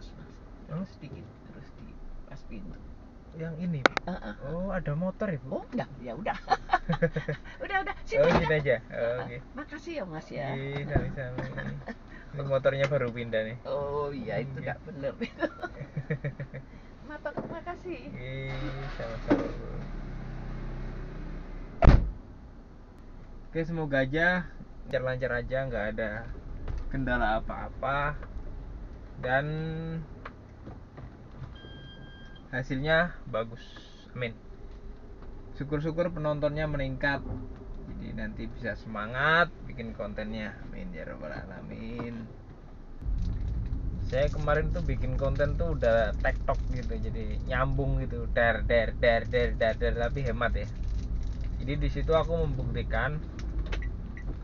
terus mas, terus sedikit, terus di pas pintu. Yang ini. Oh, ada motor ya, Bu? Oh enggak, ya udah. udah Oh, sini sini aja. Oh, oke. makasih ya mas ya. Iya, sami-sami. Ini motornya baru pindah nih. Oh iya, itu Iya. enggak bener. Makasih. Iya, sama-sama, Bu. Oke, semoga aja lancar-lancar aja, nggak ada kendala apa-apa, dan hasilnya bagus. Amin. Syukur-syukur penontonnya meningkat, jadi nanti bisa semangat bikin kontennya. Amin ya rabbal alamin. Saya kemarin tuh bikin konten tuh udah tektok gitu, jadi nyambung gitu, der, tapi hemat ya. Jadi di situ aku membuktikan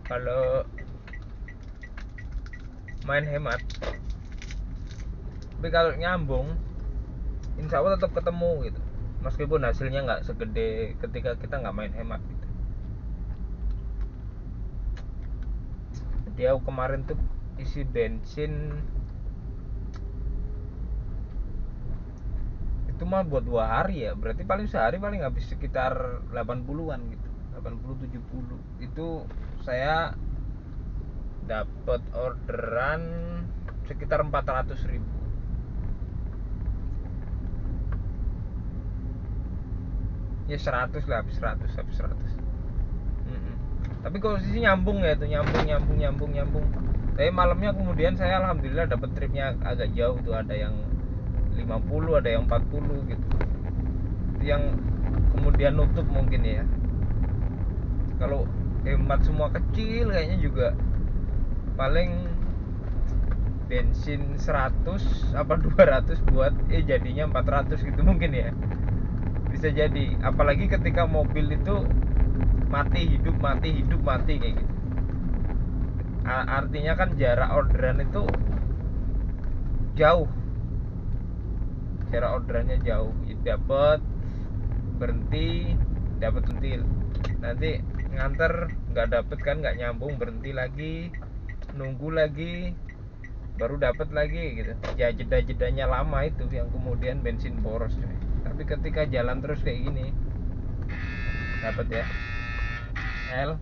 kalau main hemat, tapi kalau nyambung insya Allah tetap ketemu gitu, meskipun hasilnya nggak segede ketika kita nggak main hemat gitu. Jadi aku kemarin tuh isi bensin itu mah buat 2 hari ya, berarti paling sehari paling habis sekitar 80-an gitu, 80-70. Itu saya dapat orderan sekitar 400.000 ya, 100 lah, habis 100. Tapi posisi nyambung ya, itu nyambung. Tapi malamnya kemudian saya alhamdulillah dapat tripnya agak jauh tuh, ada yang 50, ada yang 40 gitu. Itu yang kemudian nutup mungkin ya. Kalau hemat semua kecil kayaknya juga paling bensin 100 apa 200 buat jadinya 400 gitu mungkin ya. Bisa jadi, apalagi ketika mobil itu mati hidup kayak gitu. Artinya kan jarak orderan itu jauh, jarak orderannya jauh. Dapat berhenti, nanti nganter nggak dapet kan, nggak nyambung, berhenti lagi, nunggu lagi, baru dapat lagi gitu. Ya jedanya lama itu yang kemudian bensin boros. Tapi ketika jalan terus kayak gini dapat ya. L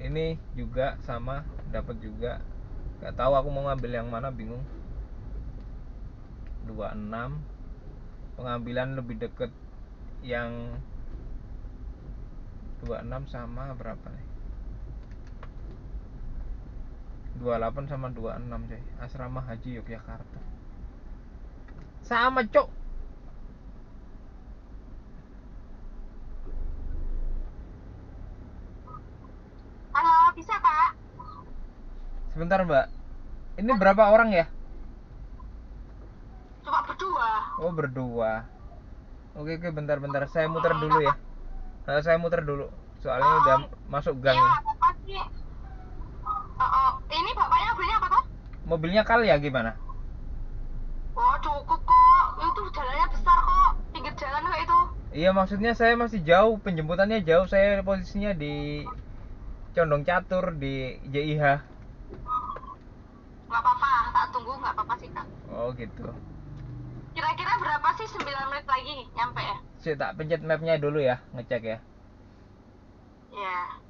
ini juga sama, dapat juga. Gak tahu aku mau ngambil yang mana, bingung. 26 pengambilan lebih deket yang 26 sama berapa nih, 28 sama 26 coy. Asrama Haji Yogyakarta sama cok. Halo, bisa Kak? Sebentar Mbak, ini berapa orang ya? Cuma berdua. Oh berdua. Oke, bentar saya muter dulu ya. Saya muter dulu soalnya udah masuk gang Iya, ini. apa sih? Ini bapaknya mobilnya apa tuh? Mobilnya kali ya gimana? Oh, cukup kok. Itu jalannya besar kok. Pinggir jalan kayak itu. Iya, maksudnya saya masih jauh, penjemputannya jauh. Saya posisinya di Condong Catur di JIH. Nggak apa-apa, tak tunggu. Nggak apa-apa sih Kak. Oh gitu. Kira-kira berapa sih 9 menit lagi nyampe ya? Saya tak pencet mapnya dulu ya, ngecek ya. Iya.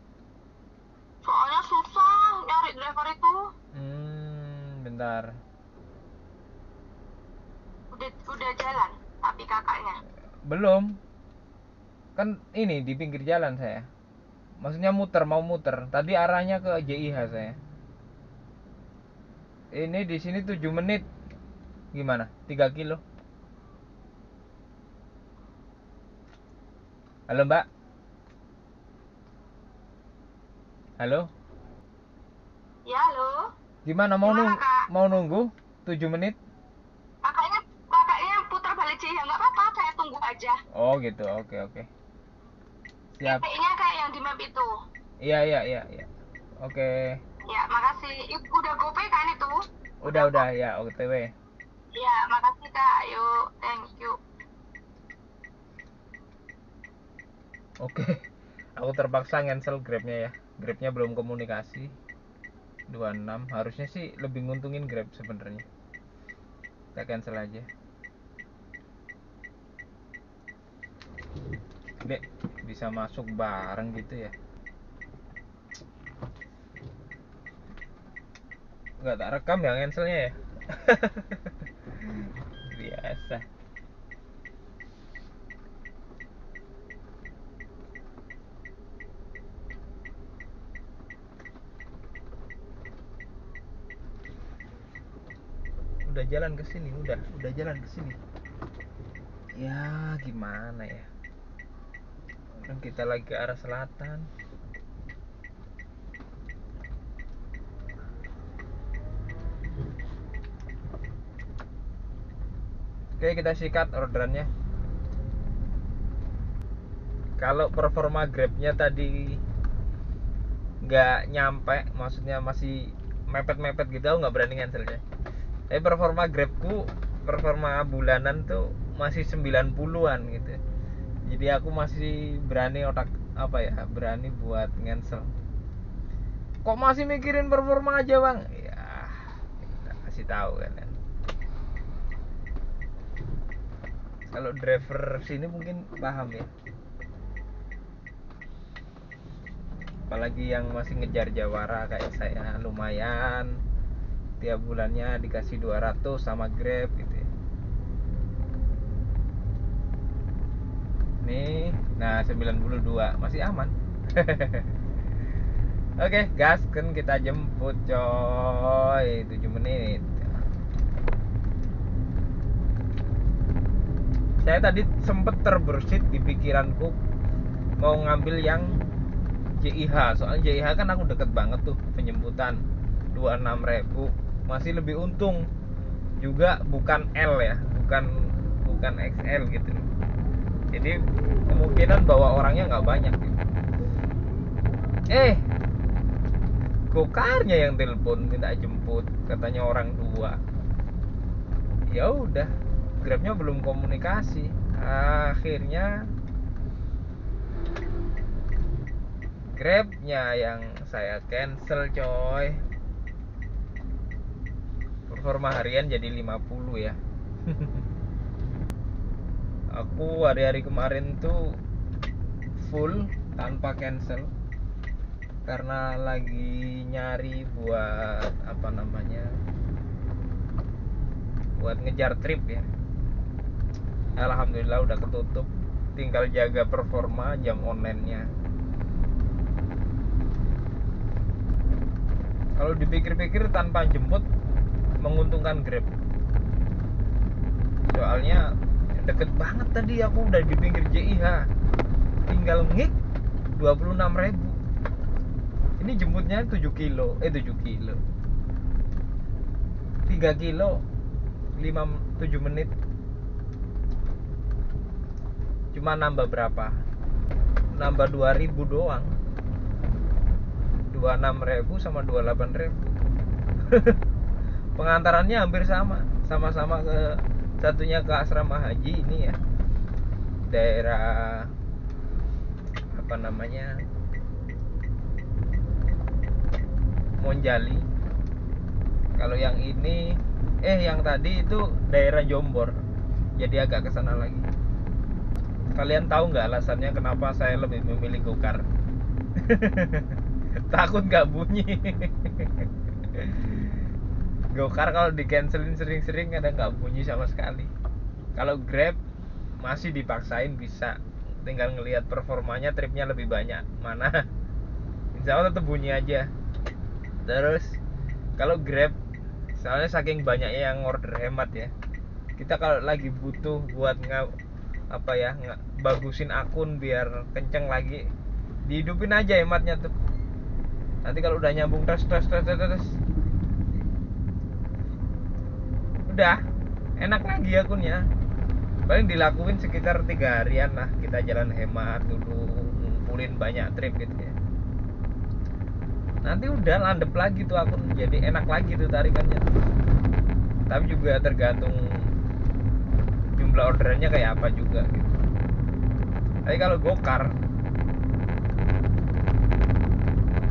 Soalnya susah nyari driver itu. Bentar. Udah jalan, tapi kakaknya. Belum. Kan ini di pinggir jalan saya. Maksudnya mau muter. Tadi arahnya ke JIH saya. Ini di sini 7 menit. Gimana? 3 kilo. Halo, Mbak. Halo. Ya, halo. Gimana mau nunggu 7 menit? Kakaknya putar balik sih, ya nggak apa-apa, saya tunggu aja. Oh gitu, oke. Siap. Titiknya kayak yang di map itu. Iya. Oke. Ya, makasih. Udah GoPay kan itu? Udah ya, OTW. Ya, makasih Kak. Ayo, thank you. Oke. Aku terpaksa cancel Grabnya ya. Grabnya belum komunikasi. 26 harusnya sih lebih nguntungin Grab sebenarnya. Kita cancel aja. Dek, bisa masuk bareng gitu ya. Nggak tak rekam ya cancelnya ya. Biasa. Udah jalan ke sini, udah jalan ke sini. Ya, gimana ya? Kan kita lagi ke arah selatan. Oke, kita sikat orderannya. Kalau performa Grabnya tadi nggak nyampe, maksudnya masih mepet-mepet gitu, aku nggak berani cancelnya. Tapi performa Grabku, performa bulanan tuh masih 90-an gitu. Jadi aku masih berani berani buat cancel. Kok masih mikirin performa aja, Bang? Ya, kita kasih tahu kan. Kalau driver sini mungkin paham ya. Apalagi yang masih ngejar jawara kayak saya, lumayan tiap bulannya dikasih 200 sama Grab gitu ya. Nih, nah 92 masih aman. Oke, gas kan kita jemput coy, 7 menit. Saya tadi sempet terbersit di pikiranku mau ngambil yang JIH, soalnya JIH kan aku deket banget tuh penjemputan 26.000, masih lebih untung juga, bukan L ya, bukan XL gitu. Jadi kemungkinan bawa orangnya nggak banyak gitu. Gokarnya yang telepon minta jemput, katanya orang 2. Ya udah, Grabnya belum komunikasi. Akhirnya Grabnya yang saya cancel coy. Performa harian jadi 50 ya. Aku hari-hari kemarin tuh full tanpa cancel karena lagi nyari buat buat ngejar trip ya. Alhamdulillah udah ketutup, tinggal jaga performa jam online-nya. Kalau dipikir-pikir tanpa jemput menguntungkan Grab, soalnya deket banget. Tadi aku udah di pinggir JIH, tinggal ngik 26.000. Ini jemputnya 7 kilo 3 kilo 7 menit. Cuma nambah berapa? Nambah 2.000 doang. 26.000 sama 28.000. Pengantarannya hampir sama-sama ke satunya ke asrama haji ini ya, daerah Monjali. Kalau yang ini yang tadi itu daerah Jombor, jadi agak kesana lagi. Kalian tahu nggak alasannya kenapa saya lebih memilih Gokar? Takut nggak bunyi. Gokar kalau di cancelin sering-sering kadang nggak bunyi sama sekali. Kalau Grab masih dipaksain bisa, tinggal ngelihat performanya, tripnya lebih banyak mana, insya Allah tetap bunyi aja. Terus kalau Grab, soalnya saking banyaknya yang order hemat ya, kita kalau lagi butuh buat bagusin akun biar kenceng lagi, dihidupin aja hematnya tuh. Nanti kalau udah nyambung tes udah enak lagi akunnya. Paling dilakuin sekitar 3 harian lah, kita jalan hemat dulu, ngumpulin banyak trip gitu ya. Nanti udah landep lagi tuh akun, jadi enak lagi tuh tarikannya. Tapi juga tergantung jumlah orderannya kayak apa juga gitu. Tapi kalau Gokar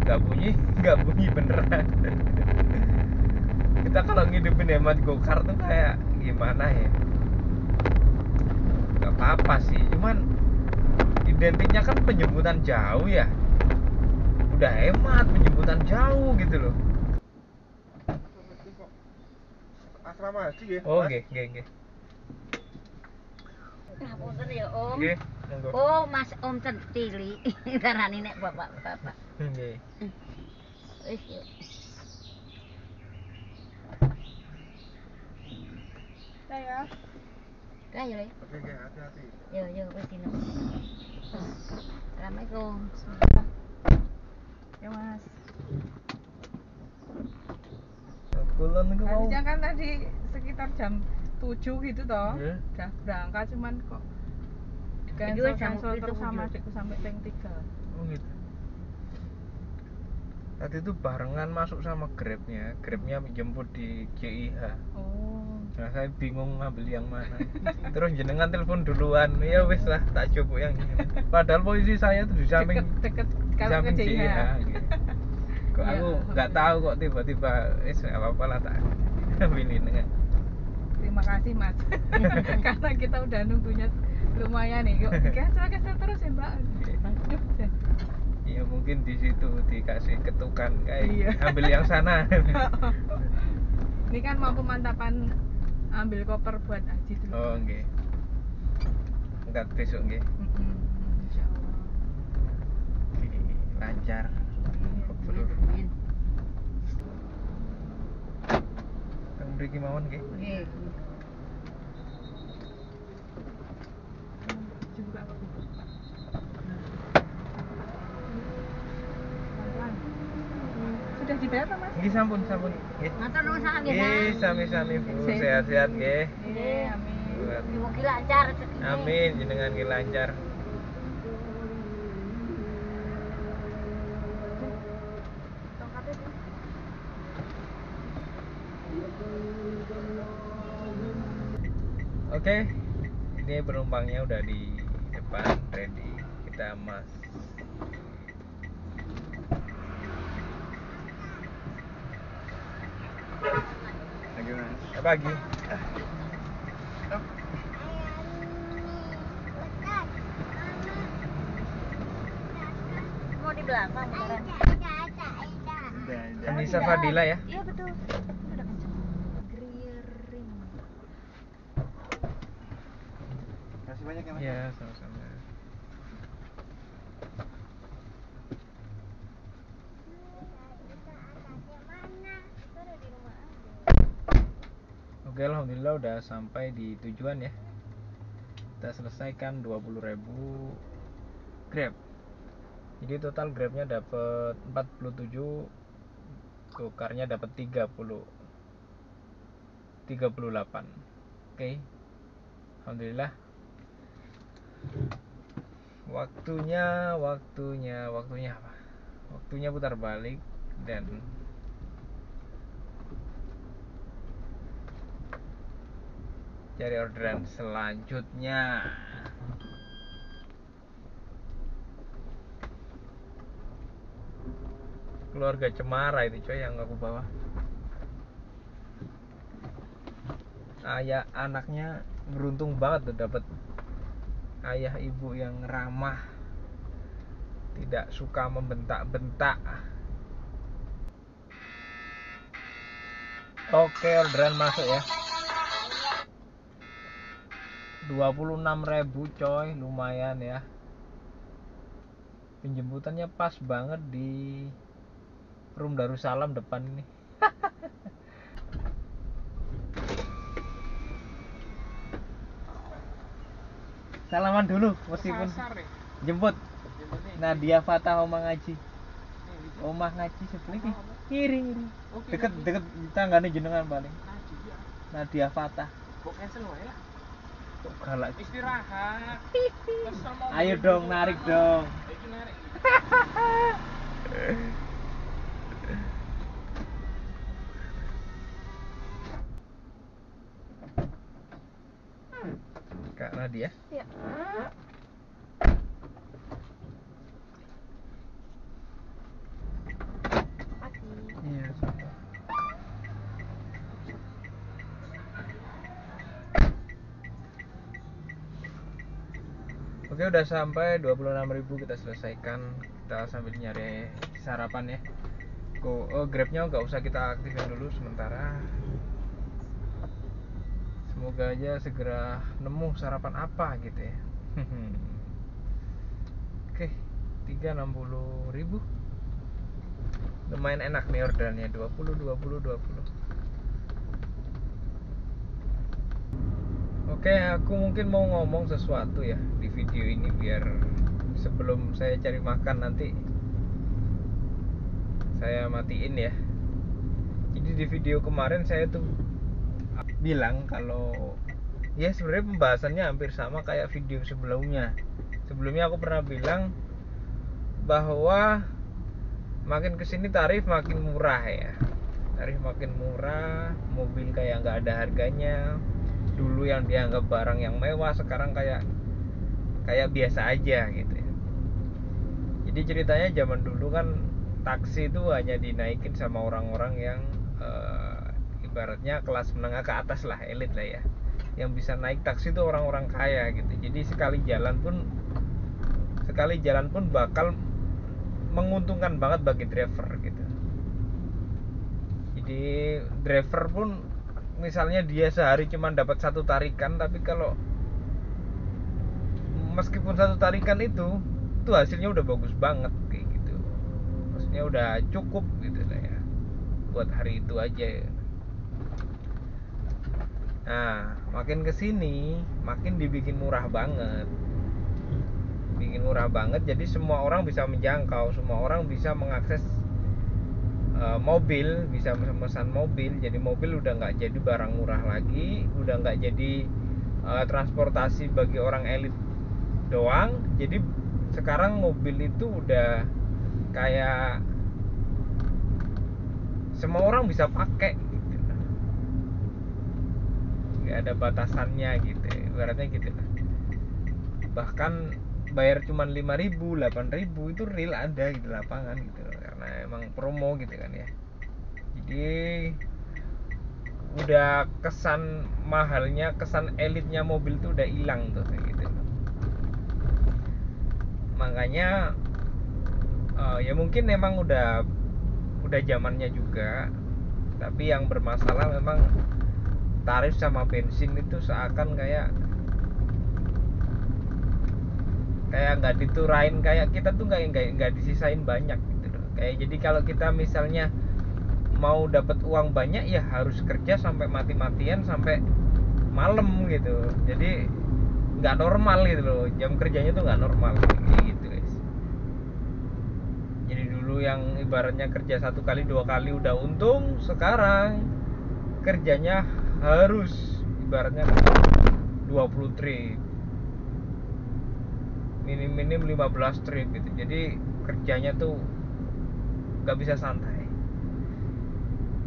nggak bunyi beneran. kita kalau ngidupin hemat go-kart tuh kayak gimana ya, nggak apa-apa sih, cuman identiknya kan penjemputan jauh ya, udah hemat penjemputan jauh gitu loh. Asrama haji ya. Oh nggih nggih. Ngapunten ya Om. Nggih, monggo. Oh Mas Om Centili, darani nek bapak-bapak. Nggih. Wis yuk. Saya. Dah ya Le. Oke, hati-hati. Yo wis dino. Assalamualaikum. Ya Mas. Kulon niku mau. Harusnya kan tadi sekitar jam 7 gitu toh. Iya. Udah berangkat cuman kok Jadi wes jam cancel terus 7. sama adikku sampai jam 3. Oh gitu. Tadi itu barengan masuk sama Grabnya jemput di JIH. Oh. Nah saya bingung ngambil yang mana. Terus jenengan telepon duluan, ya wis lah tak coba yang ini. Padahal posisi saya tuh di samping Deket di kalau ke samping JIH. JIH. Gitu. Kok Iya, aku nggak tahu kok tiba-tiba, nggak apa-apa lah tak pilih dengan. Terima kasih Mas. Karena kita udah nunggunya lumayan nih. Kok kesel terus ya Mbak. Aduh. Ya mungkin di situ dikasih ketukan kayak Iya. ambil yang sana. Ini kan mau pemantapan ambil koper buat haji dulu. Oh nggih. Enggak besok nggih. Insyaallah. Oke, lancar. Betul. Amin. Kang mriki mawon nggih. Nggih. Juga kok. Pelan-pelan. Sudah dibayar Pak Mas? Nggih sampun. Nggih. Matur nuwun sami ya. Nggih, sami-sami Bu, sehat-sehat nggih. Iya, amin. Mugi lancar rezekine. Amin, jenengan nggih lancar. Oke, ini penumpangnya udah di depan, ready. Kita mas. Lagi Mas. Pagi. Mau di belakang beneran. Anissa Fadila ya. Iya betul. Udah kenceng. Griring. Kasih banyak ya Mas. Iya, sama-sama. Oke, alhamdulillah udah sampai di tujuan ya. Kita selesaikan 20.000 Grab. Jadi total Grabnya dapat 47, Gokarnya dapat 38. Oke. Alhamdulillah. Waktunya apa? Waktunya putar balik dan cari orderan selanjutnya. Keluarga Cemara itu coy yang aku bawa. Ayah anaknya beruntung banget tuh dapat ayah ibu yang ramah, tidak suka membentak-bentak. Oke, orderan masuk ya. 26.000 coy, lumayan ya. Penjemputannya pas banget di Room Darussalam depan ini. Salaman dulu meskipun jemput. Nadia Fatah Omah ngaji. Omah ngaji sebelah iki. Kiri. Deket tanggane jenengan paling. Nadia Fatah. Kok cancel wae lah. Kok galak. Istirahat. Ayo dong, narik dong. Iki narik. Kak Nadia. Iya. Iya, sudah. Oke, udah sampai 26.000 kita selesaikan. Kita sambil nyari sarapan ya. Grabnya nggak usah kita aktifin dulu sementara. Semoga aja segera nemu sarapan apa gitu ya. Oke, 360.000. Lumayan enak nih orderannya, 20. Oke, aku mungkin mau ngomong sesuatu ya di video ini biar sebelum saya cari makan nanti saya matiin ya. Jadi di video kemarin saya tuh bilang kalau ya sebenarnya pembahasannya hampir sama kayak video sebelumnya. Sebelumnya aku pernah bilang bahwa makin kesini tarif makin murah ya. Tarif makin murah, mobil kayak nggak ada harganya. Dulu yang dianggap barang yang mewah sekarang kayak biasa aja gitu ya. Jadi ceritanya zaman dulu kan taksi itu hanya dinaikin sama orang-orang yang ibaratnya kelas menengah ke atas lah, elit lah ya. Yang bisa naik taksi itu orang-orang kaya gitu. Jadi sekali jalan pun bakal menguntungkan banget bagi driver gitu. Jadi driver pun misalnya dia sehari cuma dapat 1 tarikan, tapi kalau meskipun 1 tarikan itu hasilnya udah bagus banget kayak gitu. Maksudnya udah cukup gitu lah ya buat hari itu aja ya. Nah, makin kesini makin dibikin murah banget. Jadi semua orang bisa menjangkau, semua orang bisa mengakses mobil, bisa memesan mobil. Jadi mobil udah nggak jadi barang murah lagi, udah nggak jadi transportasi bagi orang elit doang. Jadi sekarang mobil itu udah kayak semua orang bisa pakai gitu. Nggak ada batasannya gitu, ibaratnya gitu lah. Bahkan bayar cuma 5.000, 8.000 itu real ada gitu lapangan gitu loh, karena emang promo gitu kan ya. Jadi udah kesan mahalnya, kesan elitnya mobil tuh udah hilang tuh kayak gitu. Makanya ya mungkin emang udah zamannya juga, tapi yang bermasalah memang tarif sama bensin itu seakan kayak nggak diturain, kayak kita tuh nggak disisain banyak gitu loh. Kayak jadi kalau kita misalnya mau dapat uang banyak ya harus kerja sampai mati-matian sampai malam gitu. Jadi nggak normal gitu loh, jam kerjanya tuh nggak normal kayak gitu guys. Jadi dulu yang ibaratnya kerja 1 kali 2 kali udah untung, sekarang kerjanya harus ibaratnya 20 trip, minim 15 trip gitu. Jadi kerjanya tuh gak bisa santai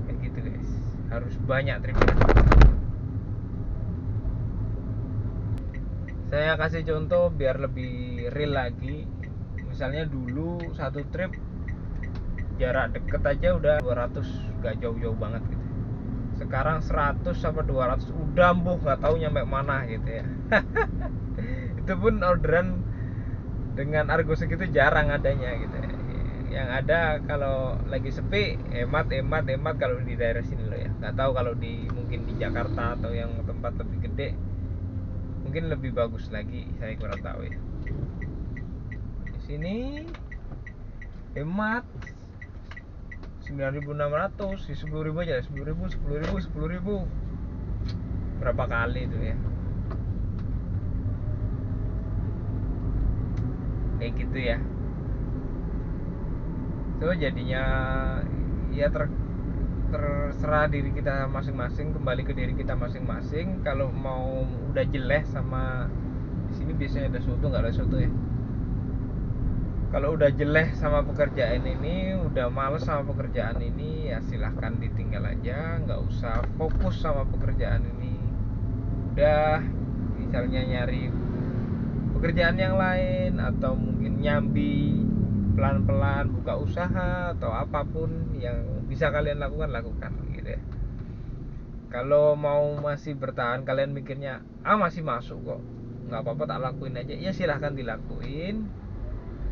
kayak gitu guys, harus banyak trip. Saya kasih contoh biar lebih real lagi. Misalnya dulu 1 trip jarak deket aja udah 200, gak jauh-jauh banget gitu. Sekarang 100 sampai 200 udah gak tahu nyampe mana gitu ya. Itu pun orderan dengan argo segitu jarang adanya gitu. Yang ada kalau lagi sepi hemat kalau di daerah sini loh ya. Nggak tahu kalau mungkin di Jakarta atau yang tempat lebih gede mungkin lebih bagus lagi, saya kurang tahu ya. Di sini hemat 9.600, 10.000 aja, 10.000 berapa kali itu ya. Kayak gitu ya. So jadinya ya terserah diri kita masing-masing, kembali ke diri kita masing-masing. Kalau mau udah jelek sama di sini biasanya ada soto, nggak ada soto ya. Kalau udah jelek sama pekerjaan ini, udah males sama pekerjaan ini, ya silahkan ditinggal aja, nggak usah fokus sama pekerjaan ini. Udah misalnya nyari pekerjaan yang lain, atau mungkin nyambi pelan-pelan buka usaha atau apapun yang bisa kalian lakukan gitu ya. Kalau mau masih bertahan, kalian mikirnya masih masuk kok, nggak apa-apa tak lakuin aja. Ya silahkan dilakuin.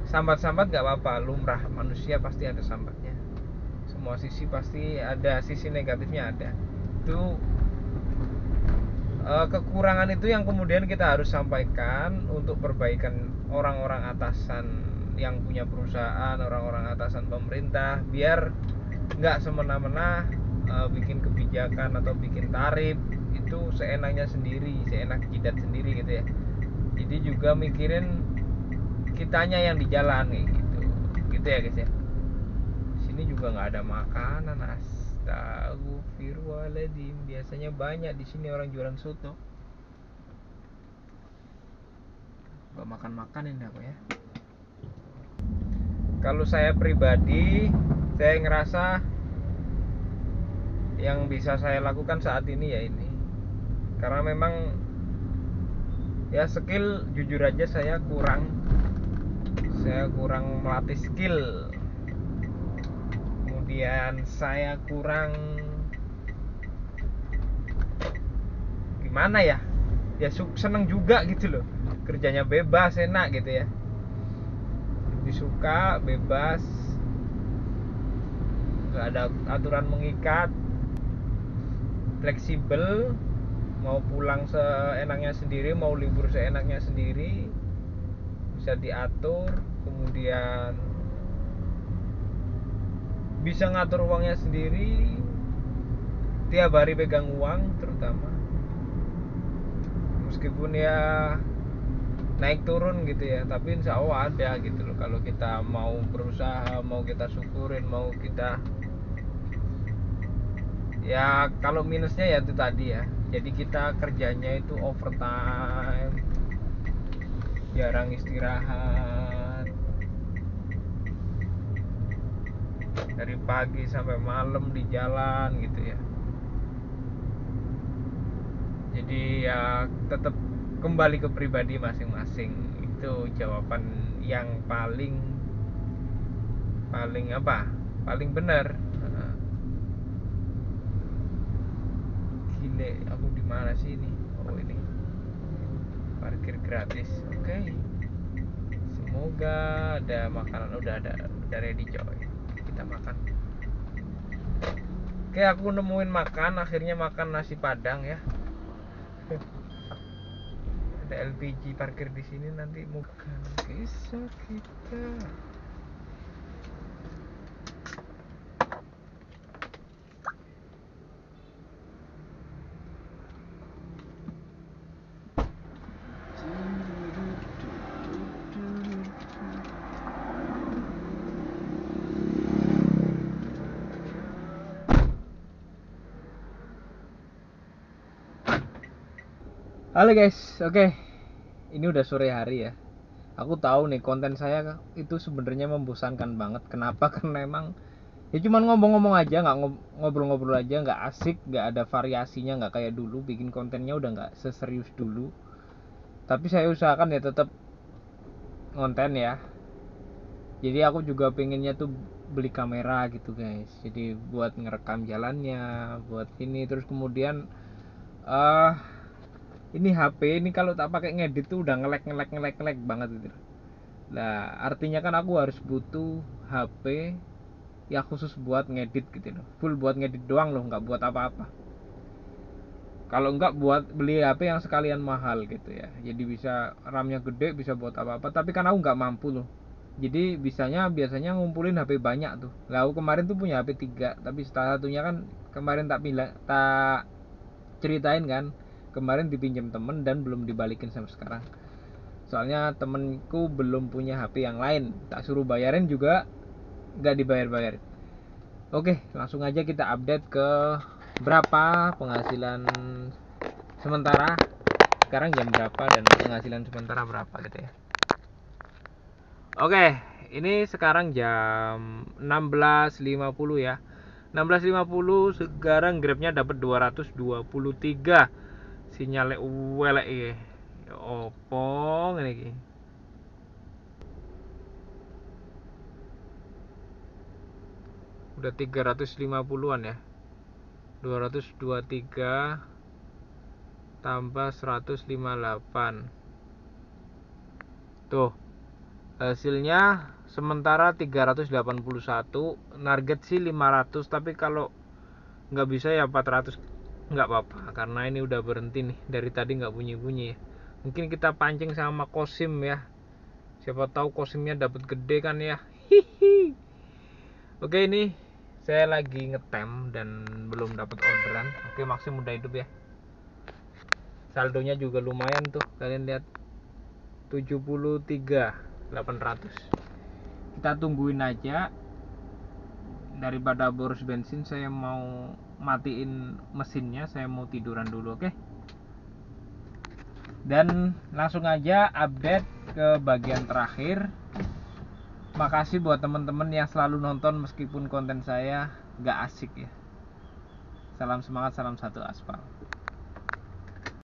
Sambat-sambat nggak apa-apa, lumrah, manusia pasti ada sambatnya. Semua sisi pasti ada, sisi negatifnya ada. Itu kekurangan itu yang kemudian kita harus sampaikan untuk perbaikan orang-orang atasan yang punya perusahaan, orang-orang atasan pemerintah, biar nggak semena-mena bikin kebijakan atau bikin tarif itu seenaknya sendiri, seenak jidat sendiri gitu ya. Jadi juga mikirin kitanya yang di jalan kayak gitu ya guys ya. Sini juga nggak ada makanan, astagfirullahaladzim. Biasanya banyak di sini orang jualan soto. Gak makan ini aku ya. Kalau saya pribadi, saya ngerasa yang bisa saya lakukan saat ini ya ini. Karena memang ya skill, jujur aja saya kurang melatih skill. Kemudian saya kurang gimana ya, seneng juga gitu loh, kerjanya bebas, enak gitu ya, disuka, bebas, gak ada aturan mengikat, fleksibel, mau pulang seenaknya sendiri, mau libur seenaknya sendiri, bisa diatur. Kemudian bisa ngatur uangnya sendiri, tiap hari pegang uang terutama, meskipun ya naik turun gitu ya, tapi insya Allah ada gitu loh. Kalau kita mau berusaha, mau kita syukurin, mau kita ya, kalau minusnya ya itu tadi ya, jadi kita kerjanya itu overtime, jarang istirahat, dari pagi sampai malam di jalan gitu ya. Jadi ya tetap kembali ke pribadi masing-masing. Itu jawaban yang paling benar. Gile, aku di mana sih ini? Oh ini, parkir gratis. Oke. Semoga ada makanan, udah ready coy. Kita makan. Oke, aku nemuin akhirnya makan nasi Padang ya. Ada LPG parkir di sini, nanti bukan kisah kita. Halo guys, oke. Ini udah sore hari ya. Aku tahu nih konten saya itu sebenarnya membosankan banget. Kenapa? Karena emang ya cuman ngomong-ngomong aja, nggak ngobrol-ngobrol aja, nggak asik, nggak ada variasinya, nggak kayak dulu. Bikin kontennya udah nggak seserius dulu. Tapi saya usahakan ya tetap konten ya. Jadi aku juga pengennya tuh beli kamera gitu guys. Jadi buat ngerekam jalannya, buat ini, terus kemudian ini HP ini kalau tak pakai ngedit tuh udah ngelek banget gitu. Nah, artinya kan aku harus butuh HP ya khusus buat ngedit gitu loh. Full buat ngedit doang loh, nggak buat apa-apa. Kalau nggak buat beli HP yang sekalian mahal gitu ya. Jadi bisa RAM-nya gede, bisa buat apa-apa. Tapi kan aku nggak mampu loh. Jadi biasanya ngumpulin HP banyak tuh. Lah aku kemarin tuh punya HP 3, tapi salah satunya kan kemarin tak ceritain kan. Kemarin dipinjam temen dan belum dibalikin sampai sekarang. Soalnya temenku belum punya HP yang lain. Tak suruh bayarin juga nggak dibayar-bayarin. Oke, langsung aja kita update ke berapa penghasilan sementara. Sekarang jam berapa dan penghasilan sementara berapa gitu ya. Oke, ini sekarang jam 16.50 ya. 16.50 sekarang Grabnya dapat 223. Sinyalnya welek iki. Ya opo ngene iki. Udah 350-an ya. 223 tambah 158. Tuh, hasilnya sementara 381, target sih 500, tapi kalau nggak bisa ya 400, nggak apa-apa karena ini udah berhenti nih dari tadi nggak bunyi-bunyi ya. Mungkin kita pancing sama kosim ya, siapa tahu kosimnya dapat gede kan ya. Hihi. Oke, ini saya lagi ngetem dan belum dapat orderan. Oke, Maxim udah hidup ya, saldonya juga lumayan tuh, kalian lihat 73.800. Kita tungguin aja, daripada boros bensin saya mau matiin mesinnya, saya mau tiduran dulu. Oke, dan langsung aja update ke bagian terakhir. Makasih buat teman-teman yang selalu nonton meskipun konten saya gak asik ya. Salam semangat, salam satu aspal.